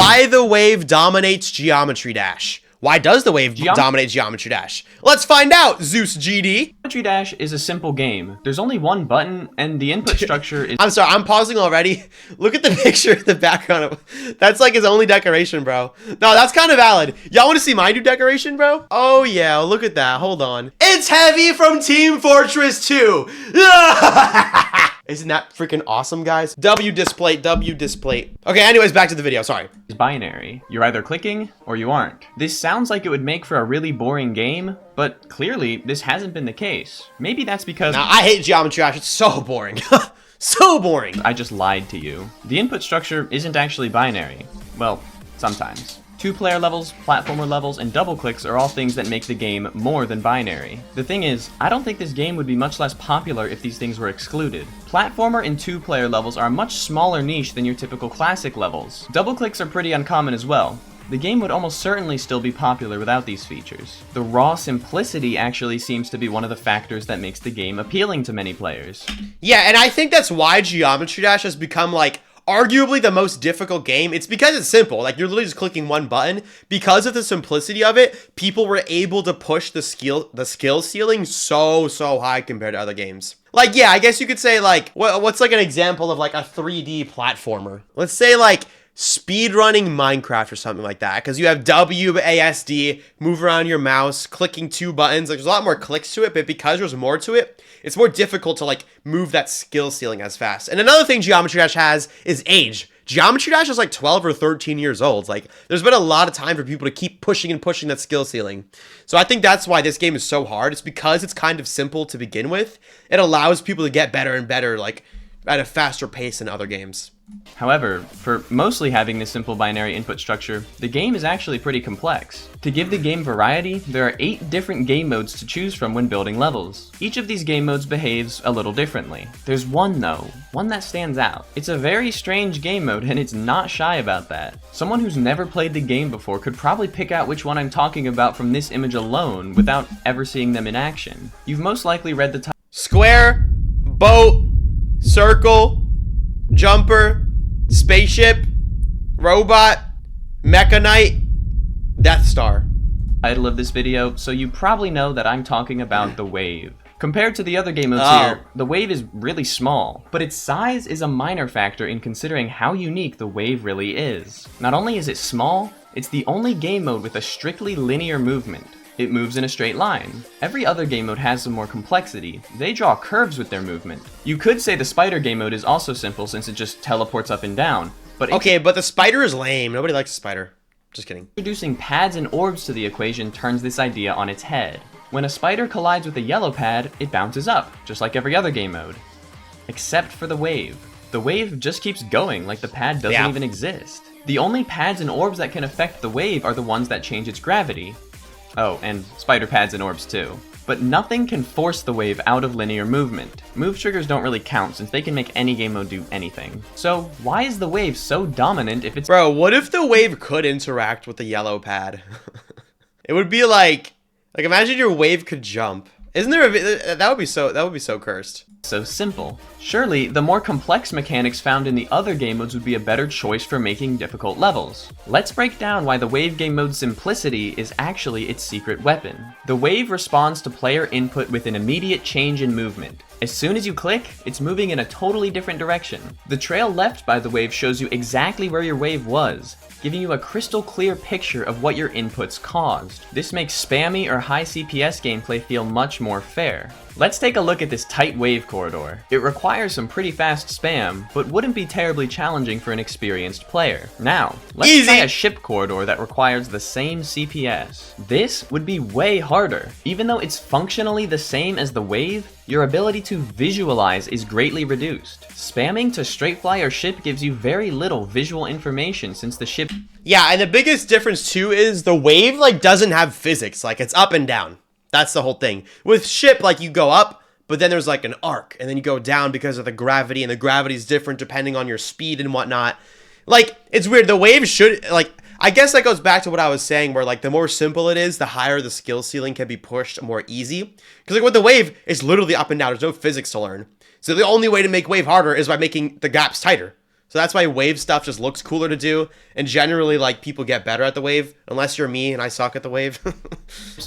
why the wave dominates Geometry Dash. Why does the wave dominate Geometry Dash? Let's find out, Zeus GD. Geometry Dash is a simple game. There's only one button, and the input structure is... I'm sorry, I'm pausing already. Look at the picture in the background. That's like his only decoration, bro. No, that's kind of valid. Y'all want to see my new decoration, bro? Oh, yeah, look at that. Hold on. It's Heavy from Team Fortress 2. Isn't that freaking awesome, guys? W display. Okay, anyways, back to the video. Sorry. It's binary. You're either clicking or you aren't. This sounds like it would make for a really boring game, but clearly this hasn't been the case. Maybe that's because... Now, I hate Geometry Dash. It's so boring. So boring. I just lied to you. The input structure isn't actually binary. Well, sometimes. 2-player levels, platformer levels, and double clicks are all things that make the game more than binary. The thing is, I don't think this game would be much less popular if these things were excluded. Platformer and 2-player levels are a much smaller niche than your typical classic levels. Double clicks are pretty uncommon as well. The game would almost certainly still be popular without these features. The raw simplicity actually seems to be one of the factors that makes the game appealing to many players. Yeah, and I think that's why Geometry Dash has become, like, arguably the most difficult game. It's because it's simple. Like, you're literally just clicking one button. Because of the simplicity of it, people were able to push the skill ceiling so high compared to other games. Like, yeah, I guess you could say, like, what's like an example of like a 3D platformer? Let's say like speedrunning Minecraft or something like that, because you have WASD, move around your mouse, clicking 2 buttons. Like, there's a lot more clicks to it, but because there's more to it, it's more difficult to like move that skill ceiling as fast. And another thing Geometry Dash has is age. Geometry Dash is like 12 or 13 years old. Like, there's been a lot of time for people to keep pushing and pushing that skill ceiling. So I think that's why this game is so hard. It's because it's kind of simple to begin with. It allows people to get better and better, like, at a faster pace than other games. However, for mostly having this simple binary input structure, the game is actually pretty complex. To give the game variety, there are 8 different game modes to choose from when building levels. Each of these game modes behaves a little differently. There's one though, one that stands out. It's a very strange game mode and it's not shy about that. Someone who's never played the game before could probably pick out which one I'm talking about from this image alone without ever seeing them in action. You've most likely read the title. Square, boat, circle, jumper, spaceship, robot, Mecha Knight, Death Star. Title of this video, so you probably know that I'm talking about the wave. Compared to the other game modes here, the wave is really small, but its size is a minor factor in considering how unique the wave really is. Not only is it small, it's the only game mode with a strictly linear movement. It moves in a straight line. Every other game mode has some more complexity. They draw curves with their movement. You could say the spider game mode is also simple since it just teleports up and down. But okay, but the spider is lame. Nobody likes the spider. Just kidding. Introducing pads and orbs to the equation turns this idea on its head. When a spider collides with a yellow pad, it bounces up, just like every other game mode. Except for the wave. The wave just keeps going like the pad doesn't even exist. The only pads and orbs that can affect the wave are the ones that change its gravity. Oh, and spider pads and orbs too. But nothing can force the wave out of linear movement. Move triggers don't really count since they can make any game mode do anything. So why is the wave so dominant if it's... Bro, what if the wave could interact with the yellow pad? It would be like imagine your wave could jump. Isn't there a... that would be so cursed. So simple. Surely, the more complex mechanics found in the other game modes would be a better choice for making difficult levels. Let's break down why the wave game mode's simplicity is actually its secret weapon. The wave responds to player input with an immediate change in movement. As soon as you click, it's moving in a totally different direction. The trail left by the wave shows you exactly where your wave was, giving you a crystal clear picture of what your inputs caused. This makes spammy or high CPS gameplay feel much more fair. Let's take a look at this tight wave corridor. It requires some pretty fast spam, but wouldn't be terribly challenging for an experienced player. Now, let's try a ship corridor that requires the same CPS. This would be way harder. Even though it's functionally the same as the wave, your ability to visualize is greatly reduced. Spamming to straight fly or ship gives you very little visual information since the ship... Yeah, and the biggest difference too is the wave like doesn't have physics, like it's up and down. That's the whole thing. With ship, like you go up, but then there's like an arc, and then you go down because of the gravity, and the gravity is different depending on your speed and whatnot. Like, it's weird. The wave should, like, I guess that goes back to what I was saying, where like the more simple it is, the higher the skill ceiling can be pushed more easy. Because like with the wave, it's literally up and down. There's no physics to learn. So the only way to make wave harder is by making the gaps tighter. So that's why wave stuff just looks cooler to do. And generally, like, people get better at the wave. Unless you're me and I suck at the wave.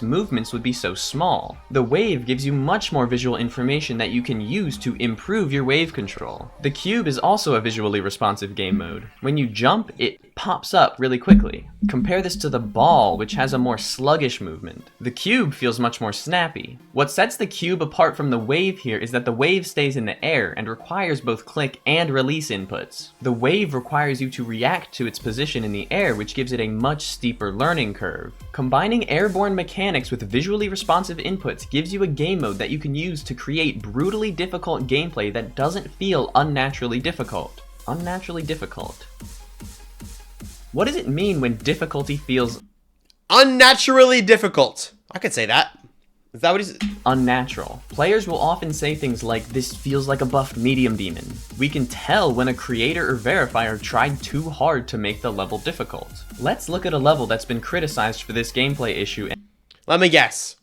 Movements would be so small. The wave gives you much more visual information that you can use to improve your wave control. The cube is also a visually responsive game mode. When you jump, it pops up really quickly. Compare this to the ball, which has a more sluggish movement. The cube feels much more snappy. What sets the cube apart from the wave here is that the wave stays in the air and requires both click and release inputs. The wave requires you to react to its position in the air, which gives it a much steeper learning curve. Combining airborne mechanics with visually responsive inputs gives you a game mode that you can use to create brutally difficult gameplay that doesn't feel unnaturally difficult. Unnaturally difficult. What does it mean when difficulty feels unnaturally difficult? I could say that. Is that what he's... unnatural? Players will often say things like, "This feels like a buffed medium demon." We can tell when a creator or verifier tried too hard to make the level difficult. Let's look at a level that's been criticized for this gameplay issue. Let me guess.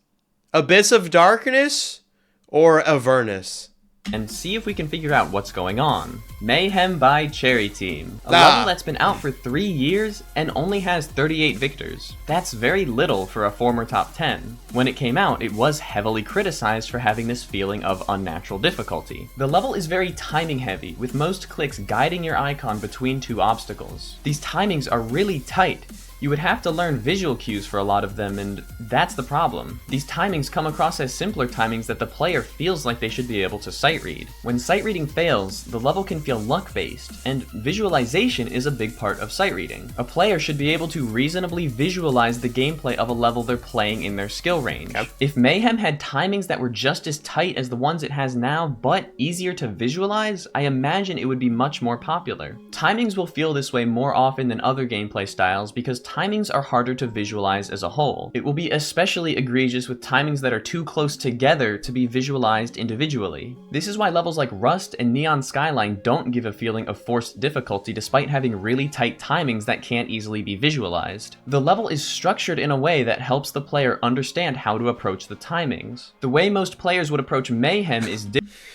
Abyss of Darkness or Avernus? And see if we can figure out what's going on. Mayhem by Cherry Team. A level that's been out for 3 years and only has 38 victors. That's very little for a former top 10. When it came out, it was heavily criticized for having this feeling of unnatural difficulty. The level is very timing heavy, with most clicks guiding your icon between two obstacles. These timings are really tight. You would have to learn visual cues for a lot of them, and that's the problem. These timings come across as simpler timings that the player feels like they should be able to sight read. When sight reading fails, the level can feel luck-based, and visualization is a big part of sight reading. A player should be able to reasonably visualize the gameplay of a level they're playing in their skill range. Yep. If Mayhem had timings that were just as tight as the ones it has now, but easier to visualize, I imagine it would be much more popular. Timings will feel this way more often than other gameplay styles because timings are harder to visualize as a whole. It will be especially egregious with timings that are too close together to be visualized individually. This is why levels like Rust and Neon Skyline don't give a feeling of forced difficulty despite having really tight timings that can't easily be visualized. The level is structured in a way that helps the player understand how to approach the timings. The way most players would approach Mayhem is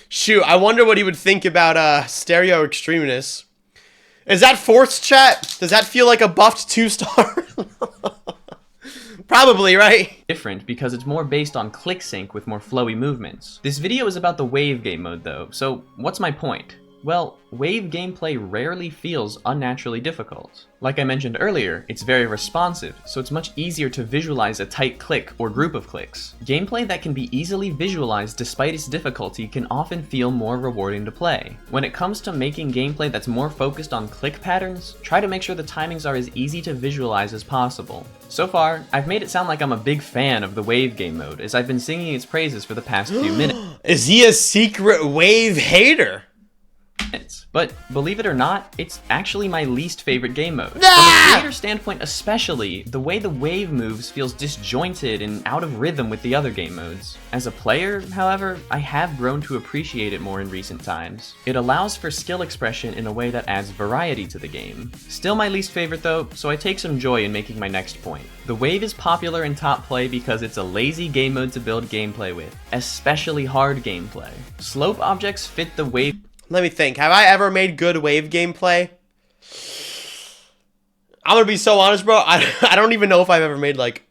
Shoot, I wonder what he would think about Stereo Extreminess. Is that forced, chat? Does that feel like a buffed 2-star? Probably, right? different because it's more based on click sync with more flowy movements. This video is about the wave game mode though, so what's my point? Well, wave gameplay rarely feels unnaturally difficult. Like I mentioned earlier, it's very responsive, so it's much easier to visualize a tight click or group of clicks. Gameplay that can be easily visualized despite its difficulty can often feel more rewarding to play. When it comes to making gameplay that's more focused on click patterns, try to make sure the timings are as easy to visualize as possible. So far, I've made it sound like I'm a big fan of the wave game mode, as I've been singing its praises for the past few minutes. Is he a secret wave hater? But believe it or not, it's actually my least favorite game mode. From a creator standpoint especially, the way the wave moves feels disjointed and out of rhythm with the other game modes. As a player, however, I have grown to appreciate it more in recent times. It allows for skill expression in a way that adds variety to the game. Still my least favorite though, so I take some joy in making my next point. The wave is popular in top play because it's a lazy game mode to build gameplay with, especially hard gameplay. Slope objects fit the wave. Let me think. Have I ever made good wave gameplay? I'm gonna be so honest, bro. I don't even know if I've ever made, like,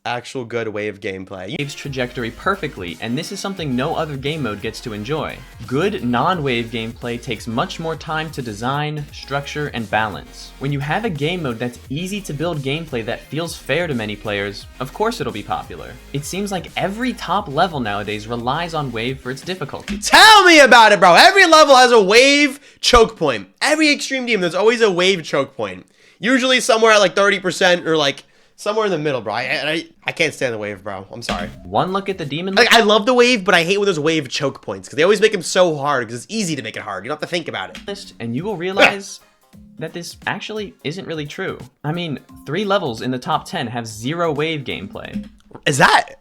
actual good wave gameplay. Wave's trajectory perfectly, and this is something no other game mode gets to enjoy. Good non-wave gameplay takes much more time to design, structure, and balance. When you have a game mode that's easy to build gameplay that feels fair to many players, of course it'll be popular. It seems like every top level nowadays relies on wave for its difficulty. Tell me about it, bro. Every level has a wave choke point. Every extreme team, there's always a wave choke point. Usually somewhere at like 30% or like somewhere in the middle, bro. I can't stand the wave, bro. I'm sorry. One look at the demon. Like, I love the wave, but I hate when there's wave choke points because they always make them so hard because it's easy to make it hard. You don't have to think about it. And you will realize that this actually isn't really true. I mean, 3 levels in the top 10 have 0 wave gameplay. Is that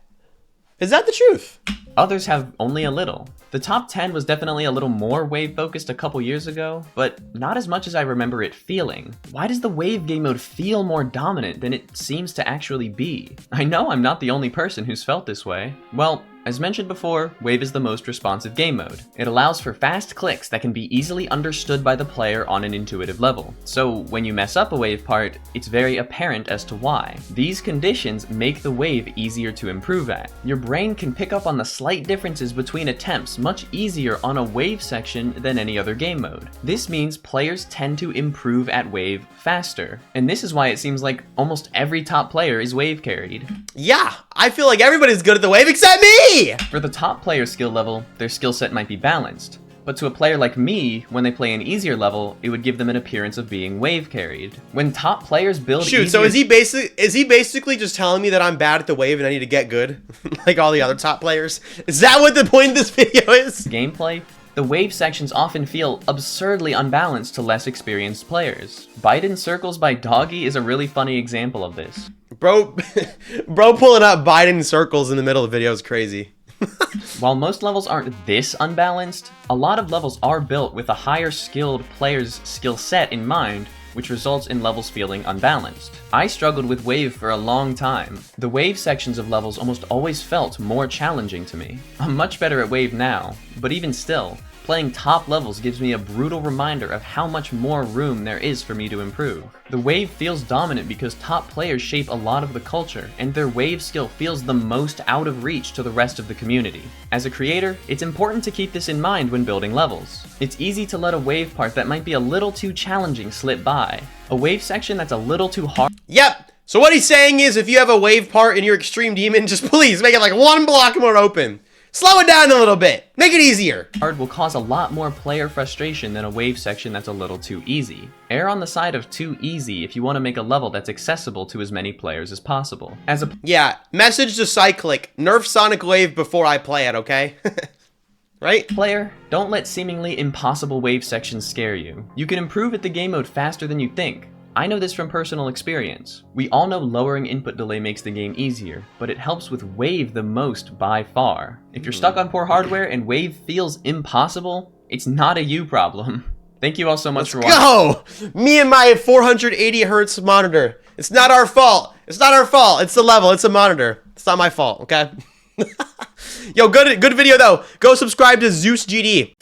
the truth? Others have only a little. The top 10 was definitely a little more wave focused a couple years ago, but not as much as I remember it feeling. Why does the wave game mode feel more dominant than it seems to actually be? I know I'm not the only person who's felt this way. Well, As mentioned before, Wave is the most responsive game mode. It allows for fast clicks that can be easily understood by the player on an intuitive level. So when you mess up a wave part, it's very apparent as to why. These conditions make the wave easier to improve at. Your brain can pick up on the slight differences between attempts much easier on a wave section than any other game mode. This means players tend to improve at wave faster. And this is why it seems like almost every top player is wave carried. Yeah, I feel like everybody's good at the wave except me! For the top player skill level, their skill set might be balanced. But to a player like me, when they play an easier level, it would give them an appearance of being wave carried. When top players build so is he basically just telling me that I'm bad at the wave and I need to get good? Like all the other top players? Is that what the point of this video is? Gameplay, the wave sections often feel absurdly unbalanced to less experienced players. Bite in Circles by Doggy is a really funny example of this. Bro pulling up Biden circles in the middle of the video is crazy. While most levels aren't this unbalanced, a lot of levels are built with a higher skilled player's skill set in mind, which results in levels feeling unbalanced. I struggled with Wave for a long time. The Wave sections of levels almost always felt more challenging to me. I'm much better at Wave now, but even still, playing top levels gives me a brutal reminder of how much more room there is for me to improve. The Wave feels dominant because top players shape a lot of the culture, and their Wave skill feels the most out of reach to the rest of the community. As a creator, it's important to keep this in mind when building levels. It's easy to let a Wave part that might be a little too challenging slip by. A Wave section that's a little too hard. Yep. So what he's saying is if you have a Wave part in your Extreme Demon, just please make it like one block more open. Slow it down a little bit. Make it easier. Will cause a lot more player frustration than a wave section that's a little too easy. Err on the side of too easy if you want to make a level that's accessible to as many players as possible. Yeah, message to Cyclic, nerf Sonic Wave before I play it, okay? Right? Player, don't let seemingly impossible wave sections scare you. You can improve at the game mode faster than you think. I know this from personal experience. We all know lowering input delay makes the game easier, but it helps with Wave the most by far. If you're stuck on poor hardware and Wave feels impossible, it's not a you problem. Thank you all so much for watching. Go! Me and my 480 hertz monitor. It's not our fault. It's not our fault. It's the level. It's a monitor. It's not my fault, okay? Yo, good video though. Go subscribe to Zeus GD.